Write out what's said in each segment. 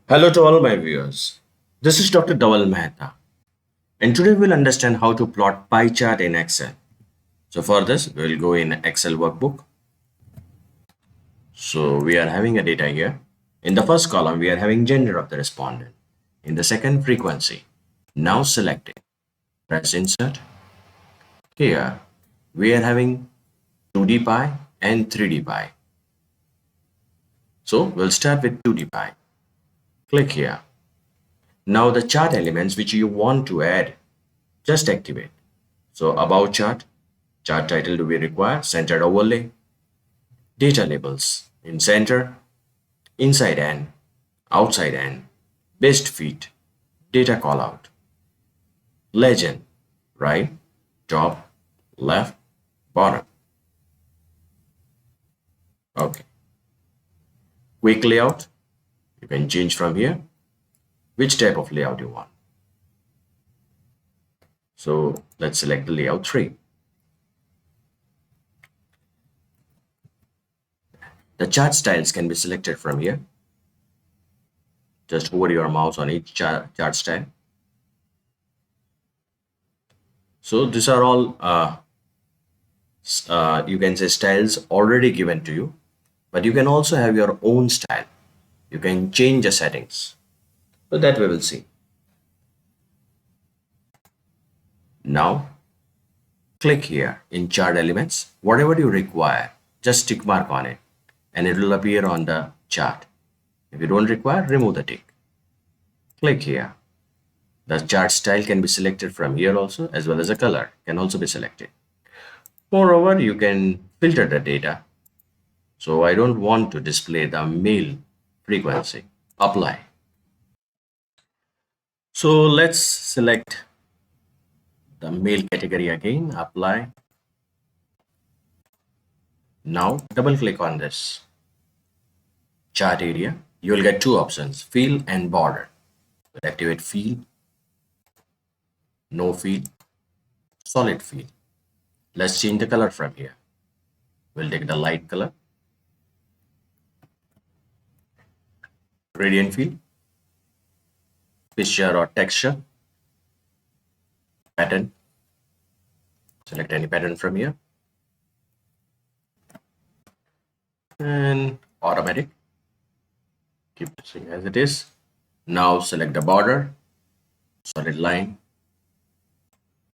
Hello to all my viewers. This is Dr. Dhaval Maheta, and today we'll understand how to plot pie chart in Excel. So for this, we'll go in Excel workbook. So we are having a data here. In the first column, we are having gender of the respondent. In the second, frequency. Now select it. Press insert. Here, we are having 2D pie and 3D pie. So we'll start with 2D pie. Click here. Now the chart elements which you want to add, just activate. So about chart, chart title do we require, centered overlay, data labels in center, inside and outside and, best fit, data callout, legend, right, top, left, bottom. Okay. Quick layout, you can change from here which type of layout you want. So let's select the layout 3. The chart styles can be selected from here. Just hover your mouse on each chart style. So these are all you can say styles already given to you, but you can also have your own style. You can change the settings. So that we will see. Now click here in chart elements. Whatever you require, just tick mark on it and it will appear on the chart. If you don't require, remove the tick. Click here. The chart style can be selected from here also, as well as a color can also be selected. Moreover, you can filter the data. So I don't want to display the male frequency. Apply. So let's select the male category again. Apply. Now double click on this chart area. You will get two options, fill and border. Activate fill, no fill, solid fill. Let's change the color from here. We'll take the light color. Gradient fill, picture or texture, pattern. Select any pattern from here. And automatic. Keep this as it is. Now select the border, solid line.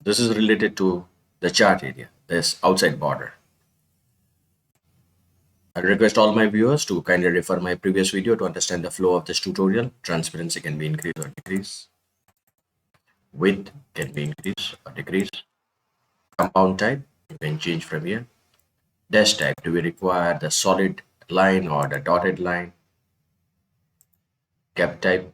This is related to the chart area, this outside border. I request all my viewers to kindly refer my previous video to understand the flow of this tutorial. Transparency can be increased or decreased. Width can be increased or decreased. Compound type, you can change from here. Dash type, do we require the solid line or the dotted line? Cap type,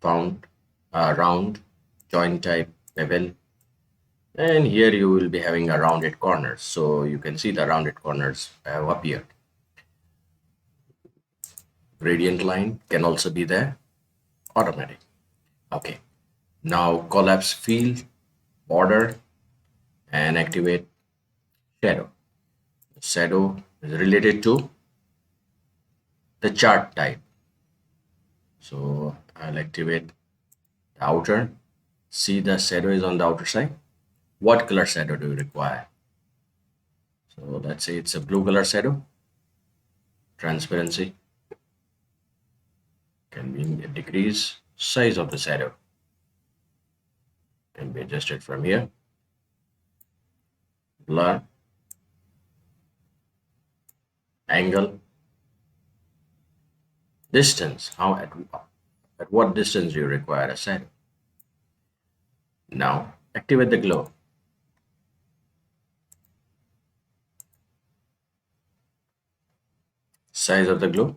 round, joint type, bevel. And here you will be having a rounded corners. So you can see the rounded corners have appeared. Gradient line can also be there, automatic. Okay, now collapse fill, border, and activate shadow. Shadow is related to the chart type. So I'll activate the outer. See, the shadow is on the outer side. What color shadow do you require? So let's say it's a blue color shadow. Transparency can be decrease. Size of the shadow can be adjusted from here. Blur, angle, distance. At what distance do you require a shadow? Now activate the glow. Size of the glow,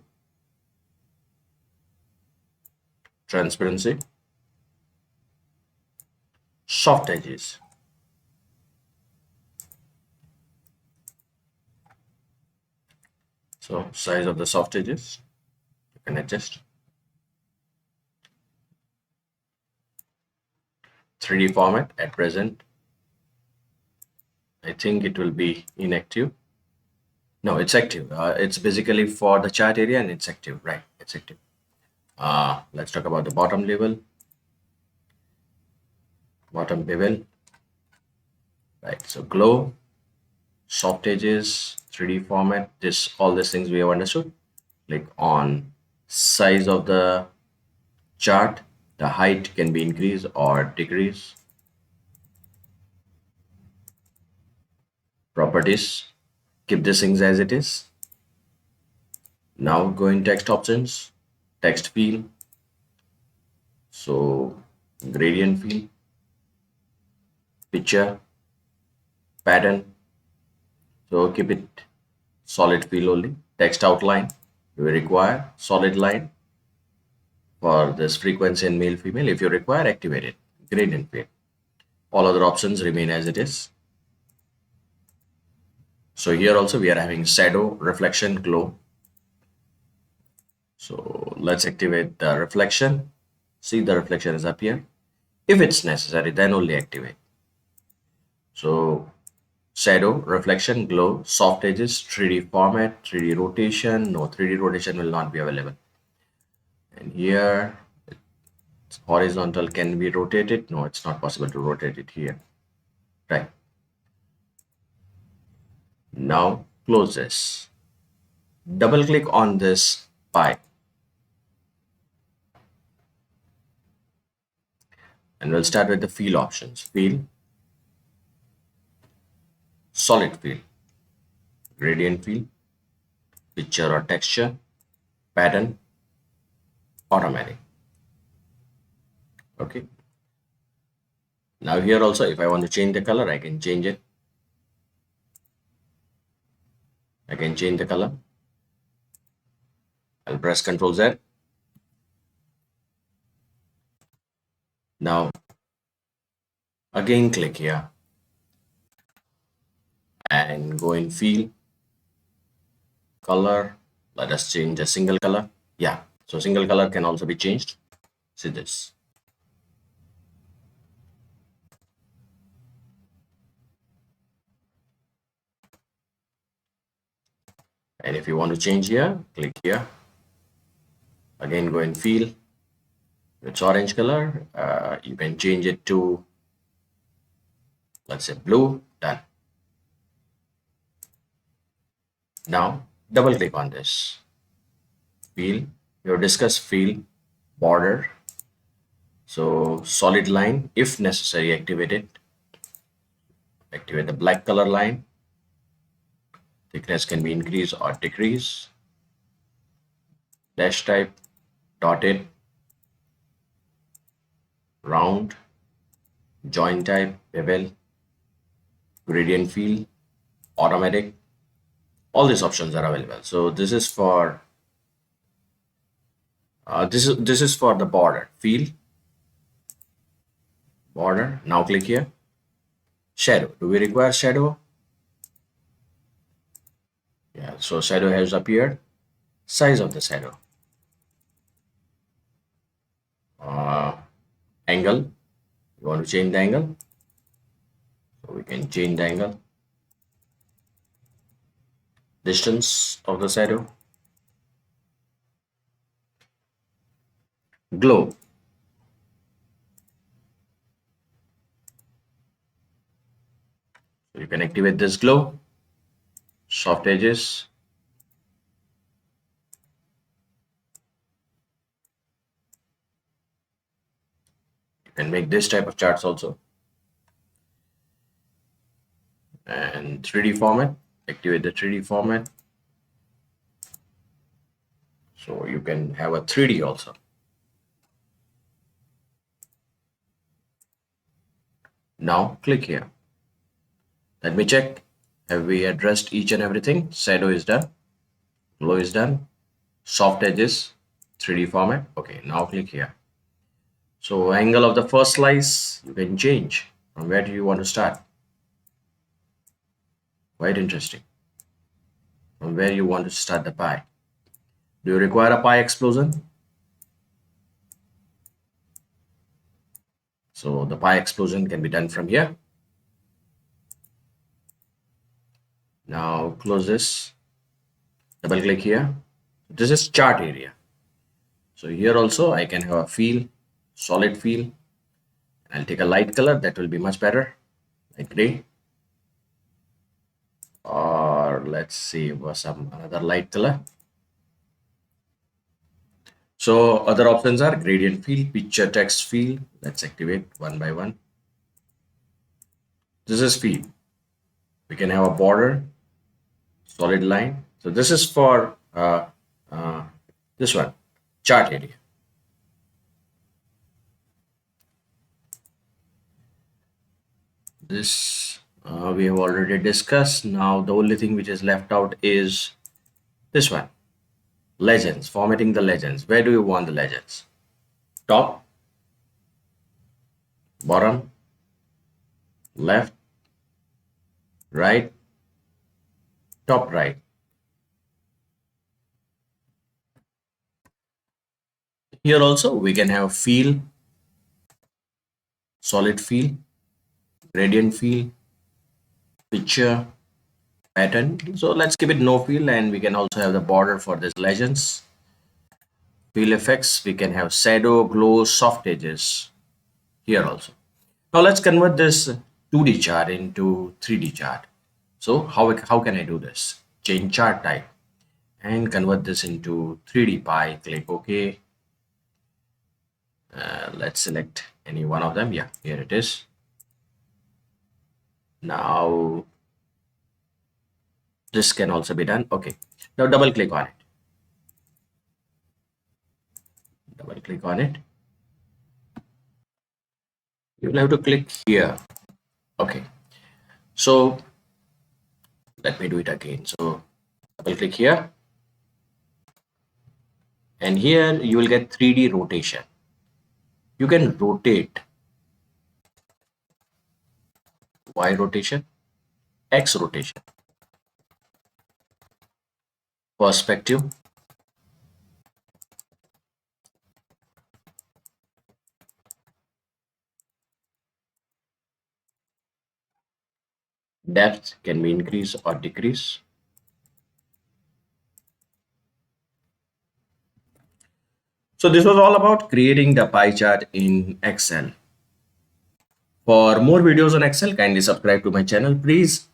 transparency, soft edges. So size of the soft edges, you can adjust. 3D format at present, I think it will be inactive. No, it's active. It's basically for the chart area and it's active, right? It's active. Let's talk about the bottom level, bottom bevel. Right. So glow, soft edges, 3D format. This all these things we have understood. Click on size of the chart. The height can be increased or decreased. Properties. Keep these things as it is. Now go in text options, text field. So gradient field, picture, pattern. So keep it solid field only. Text outline. Do we require solid line for this frequency and male female? If you require, activate it. Gradient field. All other options remain as it is. So here also we are having shadow, reflection, glow. So let's activate the reflection. See, the reflection is up here. If it's necessary, then only activate. So shadow, reflection, glow, soft edges, 3D format, 3D rotation. No, 3D rotation will not be available. And here, horizontal can be rotated. No, it's not possible to rotate it here. Right. Now close this. Double click on this pie and we'll start with the field options. Field, solid field, gradient field, picture or texture, pattern, automatic. Okay. Now here also, if I want to change the color, I can change it. I can change the color. I'll press Ctrl Z. Now again click here and go in field, color. Let us change a single color. Yeah, so single color can also be changed. See this. And if you want to change here, click here. Again, go in field. It's orange color. You can change it to, let's say, blue. Done. Now double click on this field. Your discuss field, border. So solid line, if necessary, activate it. Activate the black color line. Thickness can be increased or decreased. Dash type, dotted, round, join type, bevel, gradient field, automatic. All these options are available. So this is for this is for the border field, border. Now click here. Shadow. Do we require shadow? Yeah. So shadow has appeared. Size of the shadow. Uh, Angle. You want to change the angle? So we can change the angle. Distance of the shadow. Glow. So you can activate this glow. Soft edges. You can make this type of charts also. And 3D format. Activate the 3D format. So you can have a 3D also. Now click here. Let me check. Have we addressed each and everything? Shadow is done. Glow is done. Soft edges, 3D format. Okay, now click here. So angle of the first slice, you can change. From where do you want to start? Quite interesting. From where you want to start the pie. Do you require a pie explosion? So the pie explosion can be done from here. Now close this. Double click here. This is chart area. So here also I can have a fill, solid fill. I'll take a light color that will be much better, like gray. Or let's see what some another light color. So other options are gradient fill, picture text fill. Let's activate one by one. This is fill. We can have a border, solid line. So this is for uh, this one, chart area. This we have already discussed. Now the only thing which is left out is this one, legends, formatting the legends. Where do you want the legends? Top, bottom, left, right, top right. Here also we can have fill, solid fill, gradient fill, picture, pattern. So let's keep it no fill, and we can also have the border for this legends. Fill effects, we can have shadow, glow, soft edges here also. Now let's convert this 2D chart into 3D chart. So how can I do this? Change chart type and convert this into 3D pie. Click OK. Let's select any one of them. Yeah, here it is. Now this can also be done. Okay. Now double click on it. Double click on it. You will have to click here. Okay. So let me do it again. So double click here. And here you will get 3D rotation. You can rotate Y rotation, X rotation, perspective, depth can be increased or decreased. So this was all about creating the pie chart in Excel. For more videos on Excel, kindly subscribe to my channel. Please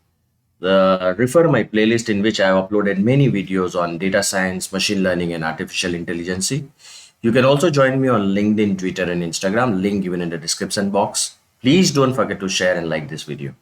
refer my playlist in which I have uploaded many videos on data science, machine learning, and artificial intelligence. You can also join me on LinkedIn, Twitter, and Instagram. Link given in the description box. Please don't forget to share and like this video.